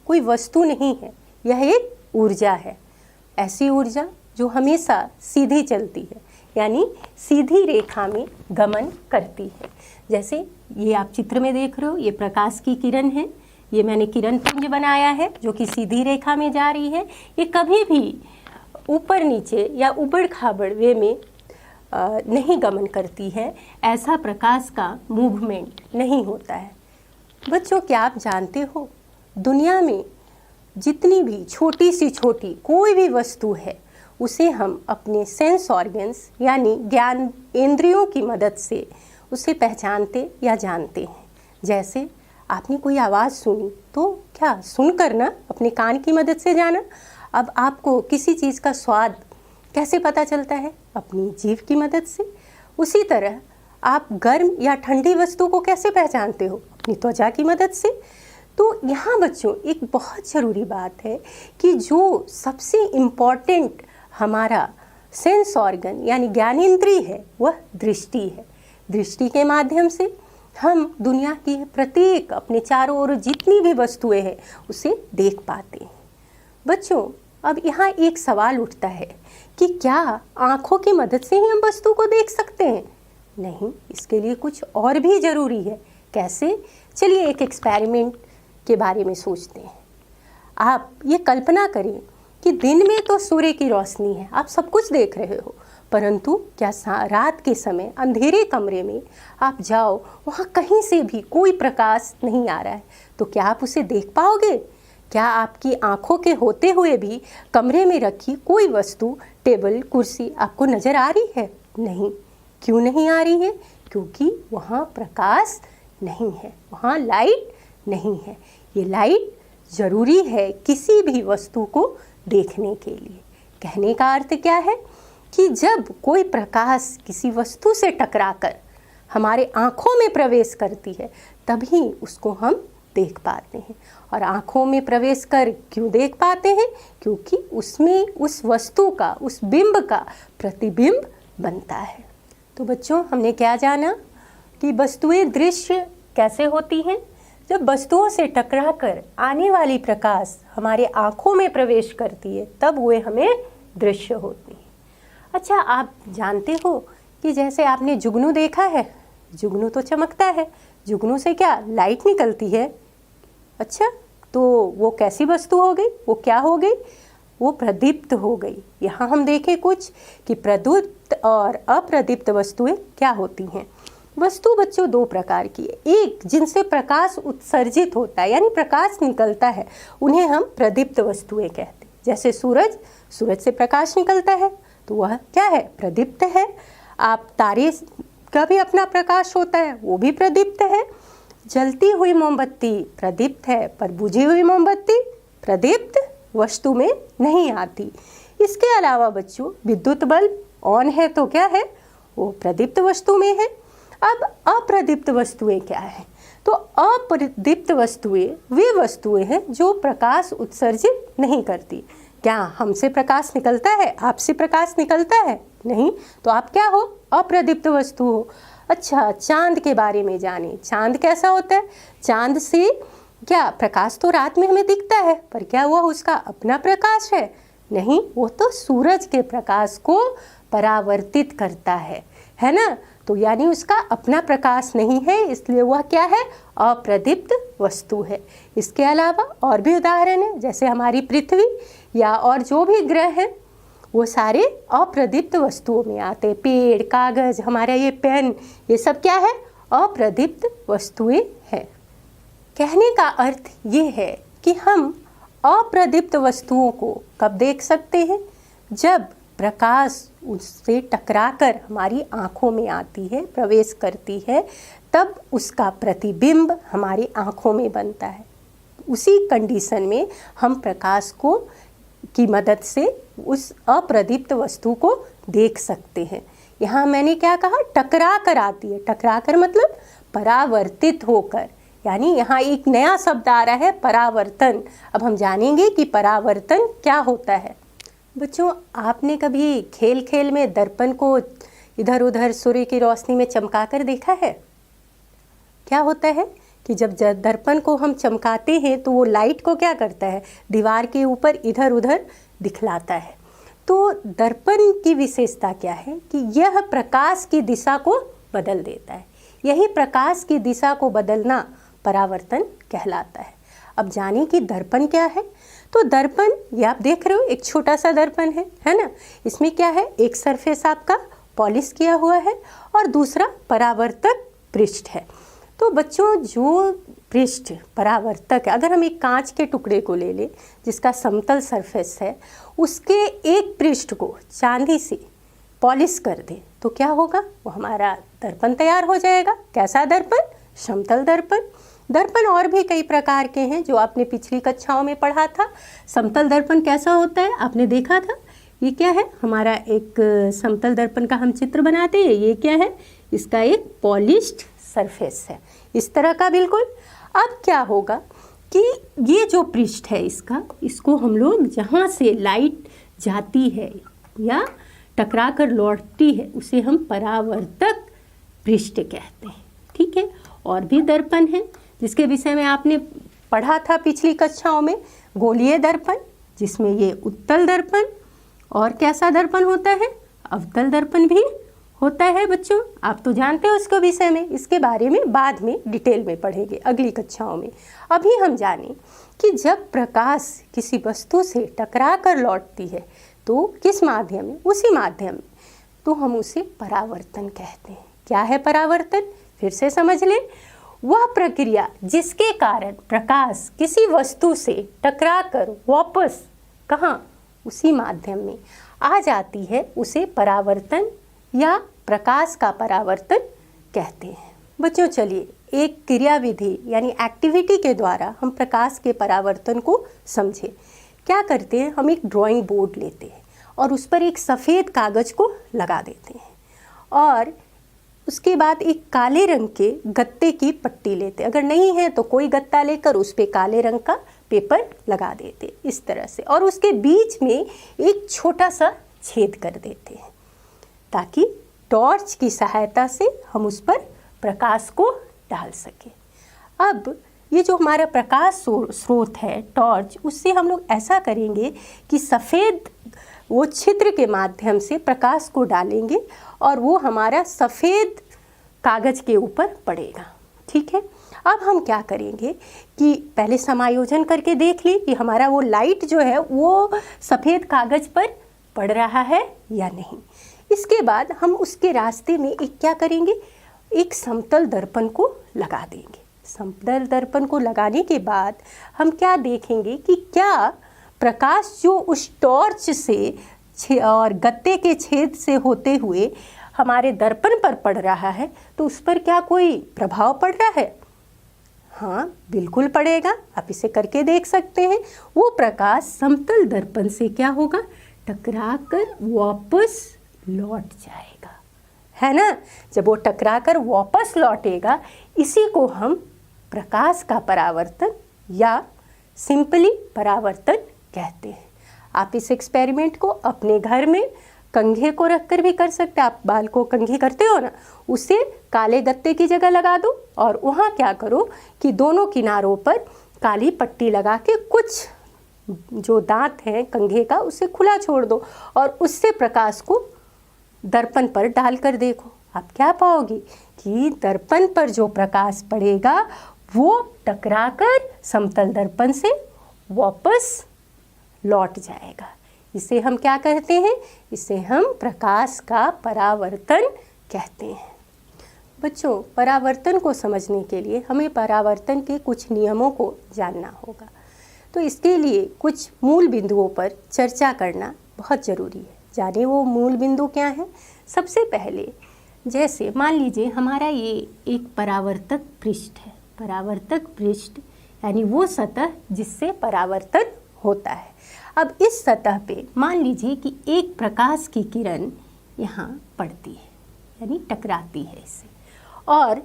कोई वस्तु नहीं है, यह एक ऊर्जा है। ऐसी ऊर्जा जो हमेशा सीधी चलती है, यानी सीधी रेखा में गमन करती है। जैसे ये आप चित्र में देख रहे हो, ये प्रकाश की किरण है, ये मैंने किरण पुंज बनाया है जो कि सीधी रेखा में जा रही है। ये कभी भी ऊपर नीचे या उबड़ खाबड़ वे में नहीं गमन करती है, ऐसा प्रकाश का मूवमेंट नहीं होता है। बच्चों, क्या आप जानते हो दुनिया में जितनी भी छोटी से छोटी कोई भी वस्तु है उसे हम अपने सेंस ऑर्गन्स यानी ज्ञान इंद्रियों की मदद से उसे पहचानते या जानते हैं। जैसे आपने कोई आवाज़ सुनी तो क्या सुनकर ना अपने कान की मदद से जाना। अब आपको किसी चीज़ का स्वाद कैसे पता चलता है? अपनी जीभ की मदद से। उसी तरह आप गर्म या ठंडी वस्तु को कैसे पहचानते हो? अपनी त्वचा की मदद से। तो यहाँ बच्चों एक बहुत ज़रूरी बात है कि जो सबसे इम्पॉर्टेंट हमारा सेंस ऑर्गन यानी ज्ञानेंद्रिय है वह दृष्टि है। दृष्टि के माध्यम से हम दुनिया की प्रत्येक अपने चारों ओर जितनी भी वस्तुएं हैं उसे देख पाते हैं। बच्चों, अब यहाँ एक सवाल उठता है कि क्या आँखों की मदद से ही हम वस्तु को देख सकते हैं? नहीं, इसके लिए कुछ और भी ज़रूरी है। कैसे? चलिए एक एक्सपेरिमेंट के बारे में सोचते हैं। आप ये कल्पना करें कि दिन में तो सूर्य की रोशनी है, आप सब कुछ देख रहे हो, परंतु क्या रात के समय अंधेरे कमरे में आप जाओ, वहाँ कहीं से भी कोई प्रकाश नहीं आ रहा है, तो क्या आप उसे देख पाओगे? क्या आपकी आँखों के होते हुए भी कमरे में रखी कोई वस्तु, टेबल, कुर्सी आपको नज़र आ रही है? नहीं। क्यों नहीं आ रही है? क्योंकि वहाँ प्रकाश नहीं है, वहाँ लाइट नहीं है। ये लाइट ज़रूरी है किसी भी वस्तु को देखने के लिए। कहने का अर्थ क्या है कि जब कोई प्रकाश किसी वस्तु से टकराकर हमारे आँखों में प्रवेश करती है तभी उसको हम देख पाते हैं। और आँखों में प्रवेश कर क्यों देख पाते हैं? क्योंकि उसमें उस वस्तु का, उस बिंब का प्रतिबिंब बनता है। तो बच्चों, हमने क्या जाना कि वस्तुएं दृश्य कैसे होती हैं? जब वस्तुओं से टकराकर आने वाली प्रकाश हमारे आँखों में प्रवेश करती है तब वे हमें दृश्य होती हैं। अच्छा, आप जानते हो कि जैसे आपने जुगनू देखा है, जुगनू तो चमकता है, जुगनू से क्या लाइट निकलती है। अच्छा, तो वो कैसी वस्तु हो गई? वो क्या हो गई? वो प्रदीप्त हो गई। यहाँ हम देखें कुछ कि प्रदीप्त और अप्रदीप्त वस्तुएं क्या होती हैं। वस्तु बच्चों दो प्रकार की है। एक जिनसे प्रकाश उत्सर्जित होता है यानी प्रकाश निकलता है, उन्हें हम प्रदीप्त वस्तुएं कहते हैं। जैसे सूरज, सूरज से प्रकाश निकलता है तो वह क्या है? प्रदीप्त है। आप तारे का भी अपना प्रकाश होता है, वो भी प्रदीप्त है। जलती हुई मोमबत्ती प्रदीप्त है, पर बुझी हुई मोमबत्ती प्रदीप्त वस्तु में नहीं आती। इसके अलावा बच्चों विद्युत बल्ब ऑन है तो क्या है? वो प्रदीप्त वस्तु में है। अब अप्रदीप्त वस्तुएं क्या है? तो अप्रदीप्त वस्तुएं वे वस्तुएं हैं जो प्रकाश उत्सर्जित नहीं करती। क्या हमसे प्रकाश निकलता है? आपसे प्रकाश निकलता है? नहीं, तो आप क्या हो? अप्रदीप्त वस्तु हो। अच्छा, चांद के बारे में जाने। चांद कैसा होता है? चांद से क्या प्रकाश तो रात में हमें दिखता है, पर क्या वह उसका अपना प्रकाश है? नहीं, वो तो सूरज के प्रकाश को परावर्तित करता है ना। तो यानी उसका अपना प्रकाश नहीं है, इसलिए वह क्या है? अप्रदीप्त वस्तु है। इसके अलावा और भी उदाहरण है, जैसे हमारी पृथ्वी या और जो भी ग्रह हैं वो सारे अप्रदीप्त वस्तुओं में आते हैं। पेड़, कागज, हमारा ये पेन, ये सब क्या है? अप्रदीप्त वस्तुएं हैं। कहने का अर्थ ये है कि हम अप्रदीप्त वस्तुओं को कब देख सकते हैं? जब प्रकाश उससे टकराकर हमारी आँखों में आती है, प्रवेश करती है, तब उसका प्रतिबिंब हमारी आँखों में बनता है। उसी कंडीशन में हम प्रकाश को की मदद से उस अप्रदीप्त वस्तु को देख सकते हैं। यहाँ मैंने क्या कहा? टकरा कर आती है। टकरा कर मतलब परावर्तित होकर, यानी यहाँ एक नया शब्द आ रहा है, परावर्तन। अब हम जानेंगे कि परावर्तन क्या होता है। बच्चों, आपने कभी खेल खेल में दर्पण को इधर उधर सूर्य की रोशनी में चमका कर देखा है? क्या होता है कि जब दर्पण को हम चमकाते हैं तो वो लाइट को क्या करता है, दीवार के ऊपर इधर उधर दिखलाता है। तो दर्पण की विशेषता क्या है कि यह प्रकाश की दिशा को बदल देता है। यही प्रकाश की दिशा को बदलना परावर्तन कहलाता है। अब जाने कि दर्पण क्या है। तो दर्पण, ये आप देख रहे हो एक छोटा सा दर्पण है ना। इसमें क्या है, एक सरफेस आपका पॉलिश किया हुआ है और दूसरा परावर्तक पृष्ठ है। तो बच्चों, जो पृष्ठ परावर्तक है, अगर हम एक कांच के टुकड़े को ले लें जिसका समतल सरफेस है, उसके एक पृष्ठ को चांदी से पॉलिश कर दें तो क्या होगा, वो हमारा दर्पण तैयार हो जाएगा। कैसा दर्पण, समतल दर्पण। दर्पण और भी कई प्रकार के हैं जो आपने पिछली कक्षाओं में पढ़ा था। समतल दर्पण कैसा होता है आपने देखा था। ये क्या है, हमारा एक समतल दर्पण का हम चित्र बनाते हैं। ये क्या है, इसका एक पॉलिश्ड सरफेस है, इस तरह का बिल्कुल। अब क्या होगा कि ये जो पृष्ठ है इसका, इसको हम लोग जहाँ से लाइट जाती है या टकरा कर लौटती है उसे हम परावर्तक पृष्ठ कहते हैं। ठीक है, और भी दर्पण है जिसके विषय में आपने पढ़ा था पिछली कक्षाओं में। गोलीय दर्पण, जिसमें ये उत्तल दर्पण और कैसा दर्पण होता है, अवतल दर्पण भी होता है। बच्चों, आप तो जानते हो इसके विषय में, इसके बारे में बाद में डिटेल में पढ़ेंगे अगली कक्षाओं में। अभी हम जानें कि जब प्रकाश किसी वस्तु से टकरा कर लौटती है तो किस माध्यम में, उसी माध्यम में, तो हम उसे परावर्तन कहते हैं। क्या है परावर्तन, फिर से समझ लें। वह प्रक्रिया जिसके कारण प्रकाश किसी वस्तु से टकराकर वापस कहाँ, उसी माध्यम में आ जाती है, उसे परावर्तन या प्रकाश का परावर्तन कहते हैं। बच्चों, चलिए एक क्रियाविधि यानी एक्टिविटी के द्वारा हम प्रकाश के परावर्तन को समझें। क्या करते हैं, हम एक ड्राइंग बोर्ड लेते हैं और उस पर एक सफ़ेद कागज़ को लगा देते हैं और उसके बाद एक काले रंग के गत्ते की पट्टी लेते। अगर नहीं है तो कोई गत्ता लेकर उस पर काले रंग का पेपर लगा देते इस तरह से, और उसके बीच में एक छोटा सा छेद कर देते हैं ताकि टॉर्च की सहायता से हम उस पर प्रकाश को डाल सकें। अब ये जो हमारा प्रकाश स्रोत है टॉर्च, उससे हम लोग ऐसा करेंगे कि सफ़ेद वो छिद्र के माध्यम से प्रकाश को डालेंगे और वो हमारा सफ़ेद कागज़ के ऊपर पड़ेगा। ठीक है, अब हम क्या करेंगे कि पहले समायोजन करके देख लें कि हमारा वो लाइट जो है वो सफ़ेद कागज़ पर पड़ रहा है या नहीं। इसके बाद हम उसके रास्ते में एक क्या करेंगे, एक समतल दर्पण को लगा देंगे। समतल दर्पण को लगाने के बाद हम क्या देखेंगे कि क्या प्रकाश जो उस टॉर्च से और गत्ते के छेद से होते हुए हमारे दर्पण पर पड़ रहा है तो उस पर क्या कोई प्रभाव पड़ रहा है। हाँ, बिल्कुल पड़ेगा। आप इसे करके देख सकते हैं। वो प्रकाश समतल दर्पण से क्या होगा, टकराकर वापस लौट जाएगा, है ना। जब वो टकराकर वापस लौटेगा, इसी को हम प्रकाश का परावर्तन या सिंपली परावर्तन कहते हैं। आप इस एक्सपेरिमेंट को अपने घर में कंघे को रखकर भी कर सकते हैं। आप बाल को कंघी करते हो ना, उसे काले गत्ते की जगह लगा दो और वहाँ क्या करो कि दोनों किनारों पर काली पट्टी लगा के कुछ जो दांत हैं कंघे का उसे खुला छोड़ दो और उससे प्रकाश को दर्पण पर डालकर देखो। आप क्या पाओगे कि दर्पण पर जो प्रकाश पड़ेगा वो टकराकर समतल दर्पण से वापस लौट जाएगा। इसे हम क्या कहते हैं, इसे हम प्रकाश का परावर्तन कहते हैं। बच्चों, परावर्तन को समझने के लिए हमें परावर्तन के कुछ नियमों को जानना होगा। तो इसके लिए कुछ मूल बिंदुओं पर चर्चा करना बहुत ज़रूरी है। जाने वो मूल बिंदु क्या हैं। सबसे पहले जैसे मान लीजिए हमारा ये एक परावर्तक पृष्ठ है। परावर्तक पृष्ठ यानी वो सतह जिससे परावर्तन होता है। अब इस सतह पे मान लीजिए कि एक प्रकाश की किरण यहाँ पड़ती है यानी टकराती है इससे, और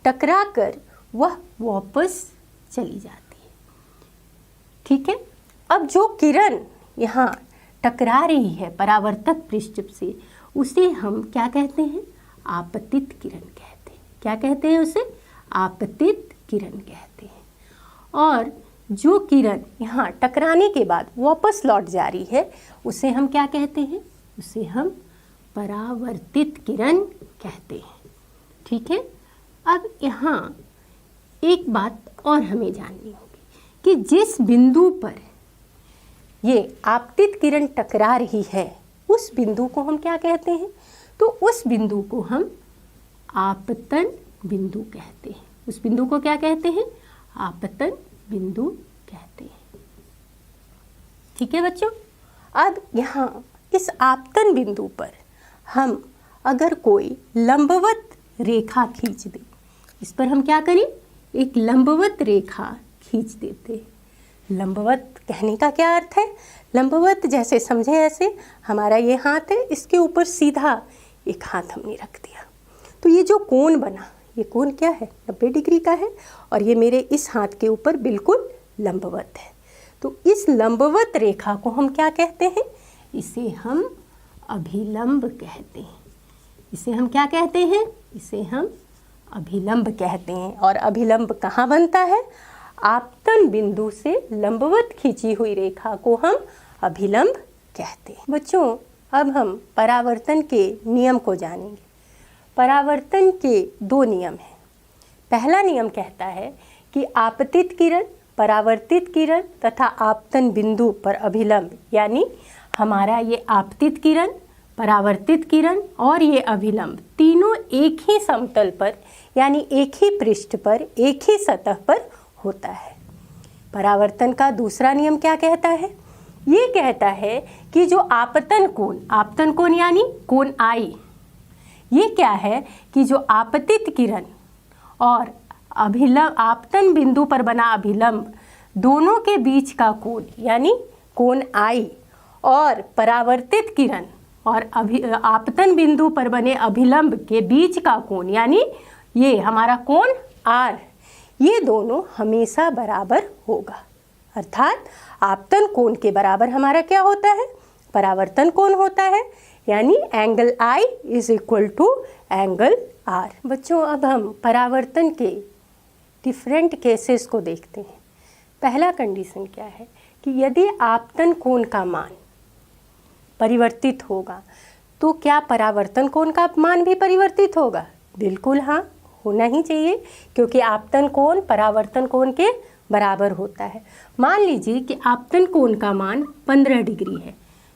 टकराकर वह वापस चली जाती है। ठीक है, अब जो किरण यहाँ टकरा रही है परावर्तक पृष्ठ से, उसे हम क्या कहते हैं, आपतित किरण कहते हैं। क्या कहते हैं उसे, आपतित किरण कहते हैं। और जो किरण यहाँ टकराने के बाद वापस लौट जा रही है उसे हम क्या कहते हैं? उसे हम परावर्तित किरण कहते हैं। ठीक है। अब यहाँ एक बात और हमें जाननी होगी कि जिस बिंदु पर ये आपतित किरण टकरा रही है उस बिंदु को हम क्या कहते हैं? तो उस बिंदु को हम आपतन बिंदु कहते हैं। उस बिंदु को क्या कहते हैं? आपतन बिंदु कहते हैं। ठीक है बच्चों। अब यहाँ इस आपतन बिंदु पर हम अगर कोई लंबवत रेखा खींच दें, इस पर हम क्या करें? एक लंबवत रेखा खींच देते हैं। लंबवत कहने का क्या अर्थ है? लंबवत जैसे समझे ऐसे हमारा ये हाथ है, इसके ऊपर सीधा एक हाथ हमने रख दिया, तो ये जो कोण बना, ये कोण क्या है? 90 डिग्री का है और ये मेरे इस हाथ के ऊपर बिल्कुल लंबवत है। तो इस लंबवत रेखा को हम क्या कहते हैं? इसे हम अभिलंब कहते हैं। इसे हम क्या कहते हैं? इसे हम अभिलंब कहते हैं। और अभिलंब कहाँ बनता है? आपतन बिंदु से लंबवत खींची हुई रेखा को हम अभिलंब कहते हैं। बच्चों, अब हम परावर्तन के नियम को जानेंगे। परावर्तन के 2 नियम हैं। पहला नियम कहता है कि आपतित किरण, परावर्तित किरण तथा आपतन बिंदु पर अभिलंब, यानी हमारा ये आपतित किरण, परावर्तित किरण और ये अभिलंब तीनों एक ही समतल पर यानी एक ही पृष्ठ पर, एक ही सतह पर होता है। परावर्तन का दूसरा नियम क्या कहता है? ये कहता है कि जो आपतन कोण यानी कोण आई, ये क्या है कि जो आपतित किरण और अभिलंब, आपतन बिंदु पर बना अभिलंब, दोनों के बीच का कोण यानी कोण आई और परावर्तित किरण और आपतन बिंदु पर बने अभिलंब के बीच का कोण यानी ये हमारा कोण आर, ये दोनों हमेशा बराबर होगा। अर्थात आपतन कोण के बराबर हमारा क्या होता है? परावर्तन कोण होता है, यानी angle I is equal to angle R. बच्चों, अब हम परावर्तन के डिफरेंट केसेस को देखते हैं। पहला कंडीशन क्या है कि यदि आपतन कोण का मान परिवर्तित होगा तो क्या परावर्तन कोण का मान भी परिवर्तित होगा? बिल्कुल हाँ, होना ही चाहिए, क्योंकि आपतन कोण परावर्तन कोण के बराबर होता है। मान लीजिए कि आपतन कोण का मान 15 डिग्री है,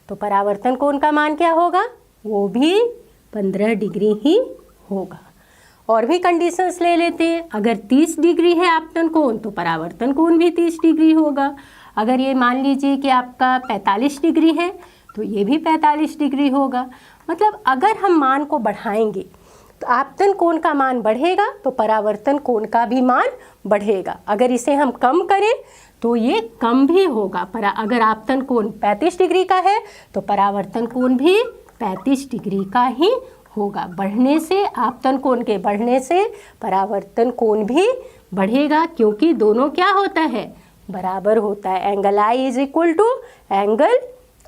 तो परावर्तन कोण का मान क्या होगा? वो भी 15 डिग्री ही होगा। और भी कंडीशंस ले लेते हैं। अगर 30 डिग्री है आपतन कोण तो परावर्तन कोण भी 30 डिग्री होगा। अगर ये मान लीजिए कि आपका 45 डिग्री है तो ये भी 45 डिग्री होगा। मतलब अगर हम मान को बढ़ाएंगे तो आपतन कोण का मान बढ़ेगा तो परावर्तन कोण का भी मान बढ़ेगा। अगर इसे हम कम करें तो ये कम भी होगा। अगर आपतन कोण 35 डिग्री का है तो परावर्तन कोण भी 35 डिग्री का ही होगा। बढ़ने से, आपतन कोण के बढ़ने से परावर्तन कोण भी बढ़ेगा, क्योंकि दोनों क्या होता है? बराबर होता है। Angle I is equal to angle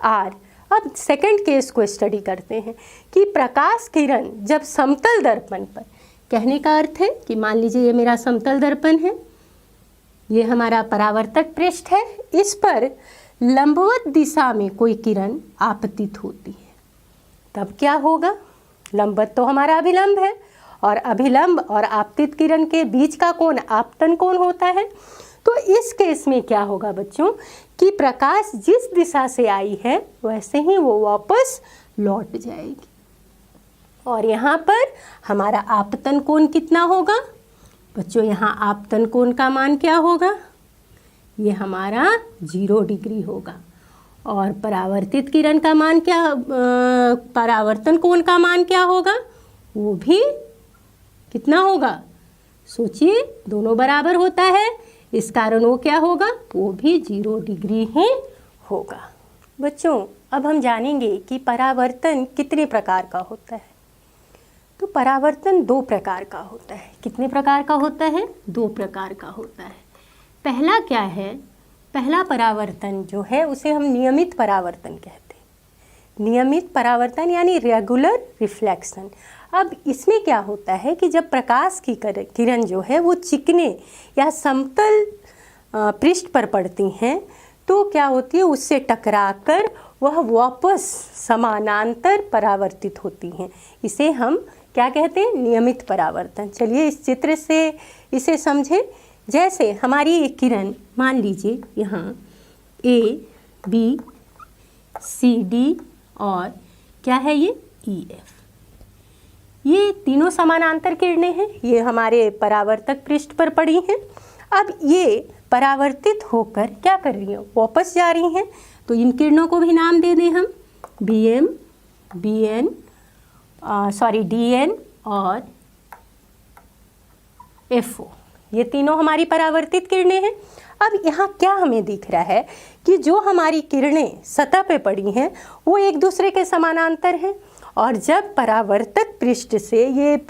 R. अब सेकंड केस को स्टडी करते हैं कि प्रकाश किरण जब समतल दर्पण पर, कहने का अर्थ है कि मान लीजिए ये मेरा समतल दर्पण है, ये हमारा परावर्तक पृष्ठ है, इस पर लंबवत दिशा में कोई किरण आपतित होती है, तब क्या होगा? लंबवत तो हमारा अभिलंब है और अभिलंब और आपतित किरण के बीच का कोण आपतन कोण होता है। तो इस केस में क्या होगा बच्चों कि प्रकाश जिस दिशा से आई है वैसे ही वो वापस लौट जाएगी। और यहाँ पर हमारा आपतन कोण कितना होगा? बच्चों, यहाँ आपतन कोण का मान क्या होगा? ये हमारा 0 डिग्री होगा। और परावर्तित किरण का मान क्या, परावर्तन कोण का मान क्या होगा? वो भी कितना होगा? सोचिए, दोनों बराबर होता है, इस कारण वो क्या होगा? वो भी 0 डिग्री ही होगा। बच्चों, अब हम जानेंगे कि परावर्तन कितने प्रकार का होता है। तो परावर्तन 2 प्रकार का होता है। कितने प्रकार का होता है? 2 प्रकार का होता है। पहला क्या है? पहला परावर्तन जो है उसे हम नियमित परावर्तन कहते हैं। नियमित परावर्तन यानी रेगुलर रिफ्लेक्शन। अब इसमें क्या होता है कि जब प्रकाश की किरण जो है वो चिकने या समतल पृष्ठ पर पड़ती हैं तो क्या होती है, उससे टकराकर वह वापस समानांतर परावर्तित होती हैं। इसे हम क्या कहते हैं, नियमित परावर्तन। चलिए इस चित्र से इसे समझें। जैसे हमारी एक किरण, मान लीजिए यहाँ A, B, C, D और क्या है ये E, F, ये तीनों समानांतर किरणें हैं। ये हमारे परावर्तक पृष्ठ पर पड़ी हैं। अब ये परावर्तित होकर क्या कर रही हैं, वापस जा रही हैं। तो इन किरणों को भी नाम दे दें हम, BM, BN, DN और FO। ये तीनों हमारी परावर्तित किरणें हैं। अब यहाँ क्या हमें दिख रहा है कि जो हमारी किरणें सतह पे पड़ी हैं वो एक दूसरे के समानांतर हैं, और जब परावर्तक पृष्ठ से ये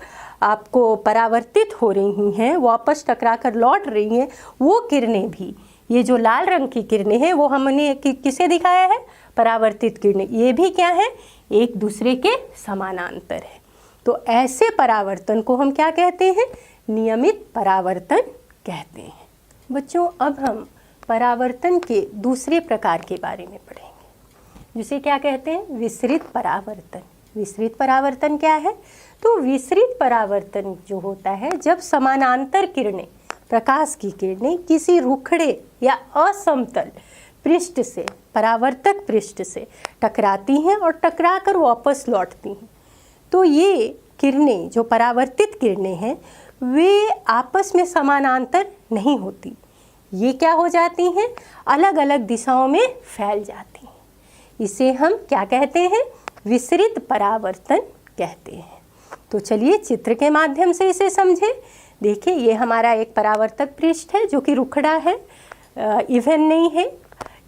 आपको परावर्तित हो रही हैं, वापस टकराकर लौट रही हैं, वो किरणें भी, ये जो लाल रंग की किरणें हैं वो हमने किसे दिखाया है, परावर्तित किरणें। ये भी क्या है, एक दूसरे के समानांतर है। तो ऐसे परावर्तन को हम क्या कहते हैं, नियमित परावर्तन कहते हैं। बच्चों अब हम परावर्तन के दूसरे प्रकार के बारे में पढ़ेंगे, जिसे क्या कहते हैं, विसरित परावर्तन। विसरित परावर्तन क्या है, तो विसरित परावर्तन जो होता है जब समानांतर किरणें, प्रकाश की किरणें किसी रुखड़े या असमतल पृष्ठ से, परावर्तक पृष्ठ से टकराती हैं और टकराकर वापस लौटती हैं। तो ये किरणें, जो परावर्तित किरणें हैं, वे आपस में समानांतर नहीं होती। ये क्या हो जाती हैं, अलग अलग दिशाओं में फैल जाती हैं। इसे हम क्या कहते हैं, विसरित परावर्तन कहते हैं। तो चलिए चित्र के माध्यम से इसे समझें। देखिए ये हमारा एक परावर्तक पृष्ठ है जो कि रुखड़ा है, इवन नहीं है।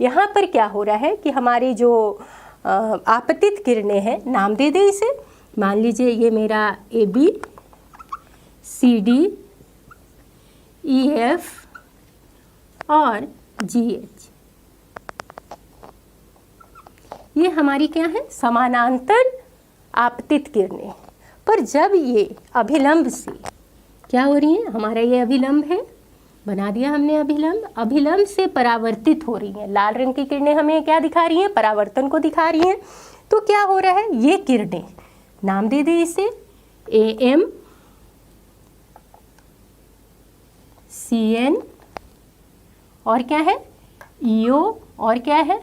यहाँ पर क्या हो रहा है कि हमारी जो आपतित किरणें हैं, नाम दे दें इसे, मान लीजिए ये मेरा AB, CD, EF और GH, ये हमारी क्या है, समानांतर आपतित किरणें। पर जब ये अभिलंब से क्या हो रही हैं, हमारा ये अभिलंब है, बना दिया हमने अभिलंब, अभिलंब से परावर्तित हो रही हैं। लाल रंग की किरणें हमें क्या दिखा रही हैं, परावर्तन को दिखा रही हैं। तो क्या हो रहा है, ये किरणें, नाम दे दें इसे AM, CN और क्या है, EO और क्या है,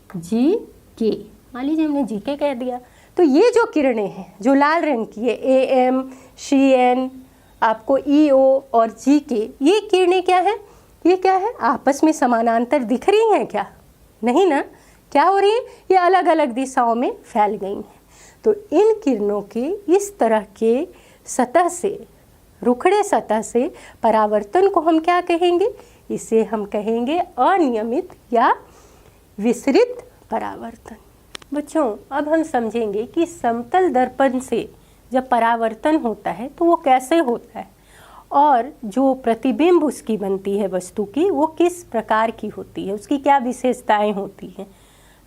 GK। मान लीजिए हमने GK कह दिया। तो ये जो किरणें हैं जो लाल रंग की है, AM, CN, आपको EO और GK, ये किरणें क्या है, ये क्या है, आपस में समानांतर दिख रही हैं क्या, नहीं ना। क्या हो रही है, ये अलग अलग दिशाओं में फैल गई हैं। तो इन किरणों के इस तरह के सतह से, रुखड़े सतह से परावर्तन को हम क्या कहेंगे, इसे हम कहेंगे अनियमित या विसरित परावर्तन। बच्चों अब हम समझेंगे कि समतल दर्पण से जब परावर्तन होता है तो वो कैसे होता है, और जो प्रतिबिंब उसकी बनती है वस्तु की, वो किस प्रकार की होती है, उसकी क्या विशेषताएं होती हैं।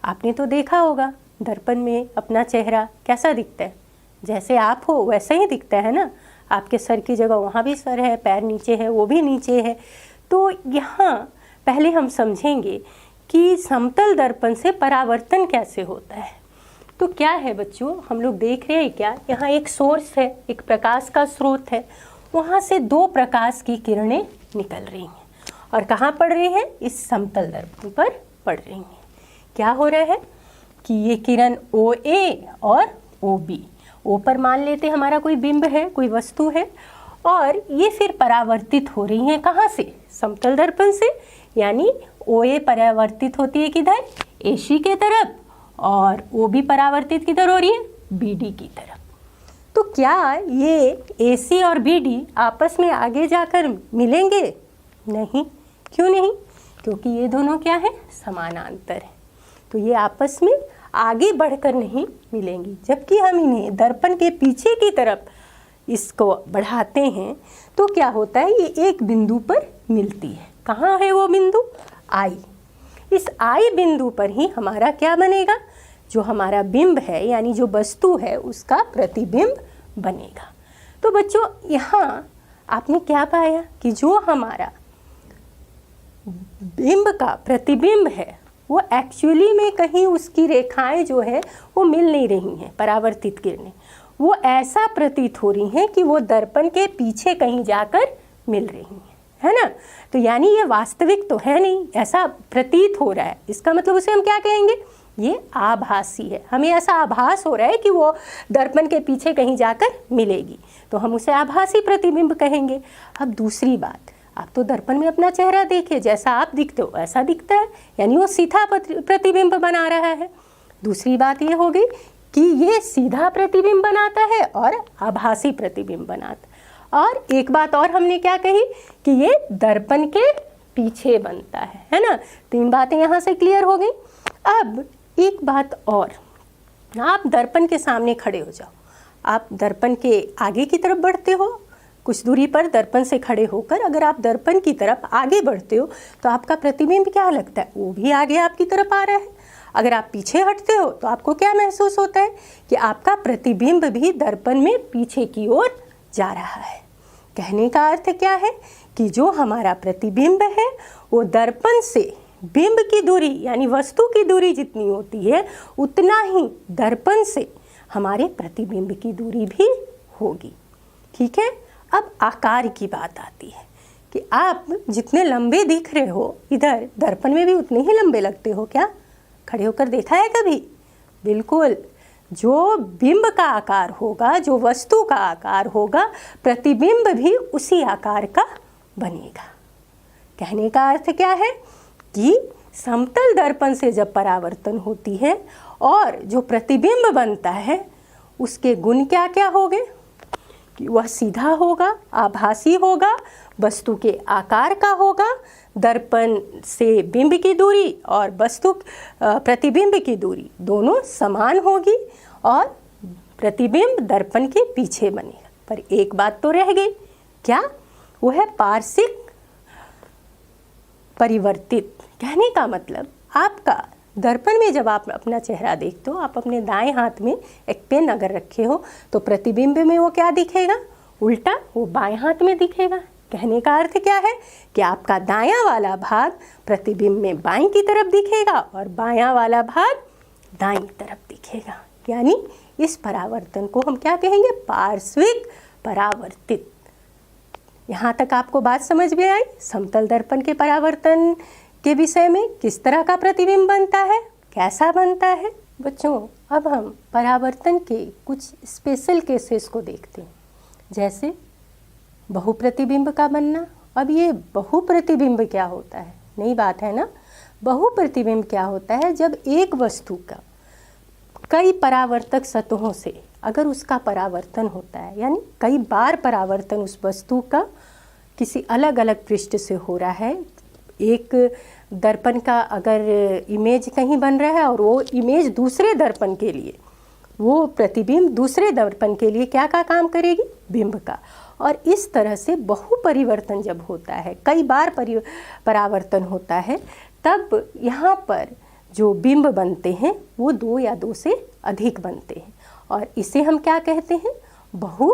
आपने तो देखा होगा दर्पण में अपना चेहरा कैसा दिखता है, जैसे आप हो वैसा ही दिखता है ना। आपके सर की जगह वहाँ भी सर है, पैर नीचे है, वो भी नीचे है। तो यहाँ पहले हम समझेंगे कि समतल दर्पण से परावर्तन कैसे होता है। तो क्या है बच्चों, हम लोग देख रहे हैं क्या, यहाँ एक सोर्स है, एक प्रकाश का स्रोत है, वहाँ से दो प्रकाश की किरणें निकल रही हैं और कहाँ पड़ रही हैं, इस समतल दर्पण पर पड़ रही हैं। क्या हो रहा है कि ये किरण OA और OB, O पर मान लेते हमारा कोई बिंब है, कोई वस्तु है, और ये फिर परावर्तित हो रही हैं कहाँ से, समतल दर्पण से। यानी OA परावर्तित होती है किधर, AC के तरफ, और OB परावर्तित किधर हो रही है, BD की तरफ। तो क्या ये AC और BD आपस में आगे जाकर मिलेंगे, नहीं। क्यों नहीं, क्योंकि ये दोनों क्या है, समानांतर है। तो ये आपस में आगे बढ़कर नहीं मिलेंगी। जबकि हम इन्हें दर्पण के पीछे की तरफ इसको बढ़ाते हैं तो क्या होता है, ये एक बिंदु पर मिलती है। कहाँ है वो बिंदु, I। इस I बिंदु पर ही हमारा क्या बनेगा, जो हमारा बिंब है यानी जो वस्तु है उसका प्रतिबिंब बनेगा। तो बच्चों यहाँ आपने क्या पाया कि जो हमारा बिंब का प्रतिबिंब है वो एक्चुअली में कहीं उसकी रेखाएं जो है वो मिल नहीं रही हैं, परावर्तित किरणें वो ऐसा प्रतीत हो रही हैं कि वो दर्पण के पीछे कहीं जाकर मिल रही हैं, है ना। तो यानी ये वास्तविक तो है नहीं, ऐसा प्रतीत हो रहा है। इसका मतलब उसे हम क्या कहेंगे, ये आभासी है। हमें ऐसा आभास हो रहा है कि वो दर्पण के पीछे कहीं जाकर मिलेगी, तो हम उसे आभासी प्रतिबिंब कहेंगे। अब दूसरी बात, आप तो दर्पण में अपना चेहरा देखिए, जैसा आप दिखते हो ऐसा दिखता है, यानी वो सीधा प्रतिबिंब बना रहा है। दूसरी बात ये हो गई कि ये सीधा प्रतिबिंब बनाता है और आभासी प्रतिबिंब बनाता। और एक बात और हमने क्या कही कि ये दर्पण के पीछे बनता है ना। 3 बातें यहाँ से क्लियर हो गई। अब एक बात और, आप दर्पण के सामने खड़े हो जाओ, आप दर्पण के आगे की तरफ बढ़ते हो, कुछ दूरी पर दर्पण से खड़े होकर अगर आप दर्पण की तरफ आगे बढ़ते हो तो आपका प्रतिबिंब क्या लगता है, वो भी आगे आपकी तरफ आ रहा है। अगर आप पीछे हटते हो तो आपको क्या महसूस होता है कि आपका प्रतिबिंब भी दर्पण में पीछे की ओर जा रहा है। कहने का अर्थ क्या है कि जो हमारा प्रतिबिंब है वो दर्पण से बिंब की दूरी यानी वस्तु की दूरी जितनी होती है उतना ही दर्पण से हमारे प्रतिबिंब की दूरी भी होगी। ठीक है। अब आकार की बात आती है कि आप जितने लंबे दिख रहे हो इधर दर्पण में भी उतने ही लंबे लगते हो। क्या खड़े होकर देखा है कभी? बिल्कुल। जो बिंब का आकार होगा, जो वस्तु का आकार होगा, प्रतिबिंब भी उसी आकार का बनेगा। कहने का अर्थ क्या है कि समतल दर्पण से जब परावर्तन होती है और जो प्रतिबिंब बनता है उसके गुण क्या क्या होंगे कि वह सीधा होगा, आभासी होगा, वस्तु के आकार का होगा, दर्पण से बिंब की दूरी और वस्तु प्रतिबिंब की दूरी दोनों समान होगी और प्रतिबिंब दर्पण के पीछे बनेगा। पर एक बात तो रह गई, क्या? वो है पार्श्विक परिवर्तित। कहने का मतलब आपका दर्पण में जब आप अपना चेहरा देखते हो, आप अपने दाएं हाथ में एक पेन अगर रखे हो तो प्रतिबिंब में वो क्या दिखेगा? उल्टा वो बाएं हाथ में दिखेगा। कहने का अर्थ क्या है कि आपका दायां वाला भाग प्रतिबिंब में बाईं की तरफ दिखेगा और बायां वाला भाग दाईं तरफ दिखेगा। यानी इस परावर्तन को हम क्या कहेंगे? पार्श्विक परावर्तित। यहाँ तक आपको बात समझ में आई? समतल दर्पण के परावर्तन के विषय में किस तरह का प्रतिबिंब बनता है, कैसा बनता है। बच्चों, अब हम परावर्तन के कुछ स्पेशल केसेस को देखते हैं, जैसे बहुप्रतिबिंब का बनना। अब ये बहुप्रतिबिंब क्या होता है? नई बात है ना। बहुप्रतिबिंब क्या होता है? जब एक वस्तु का कई परावर्तक सतहों से अगर उसका परावर्तन होता है, यानी कई बार परावर्तन उस वस्तु का किसी अलग अलग पृष्ठ से हो रहा है। एक दर्पण का अगर इमेज कहीं बन रहा है और वो इमेज दूसरे दर्पण के लिए, वो प्रतिबिंब दूसरे दर्पण के लिए क्या का काम करेगी? बिंब का। और इस तरह से बहुपरिवर्तन जब होता है, कई बार परावर्तन होता है, तब यहाँ पर जो बिंब बनते हैं वो 2 या 2 से अधिक बनते हैं और इसे हम क्या कहते हैं? बहु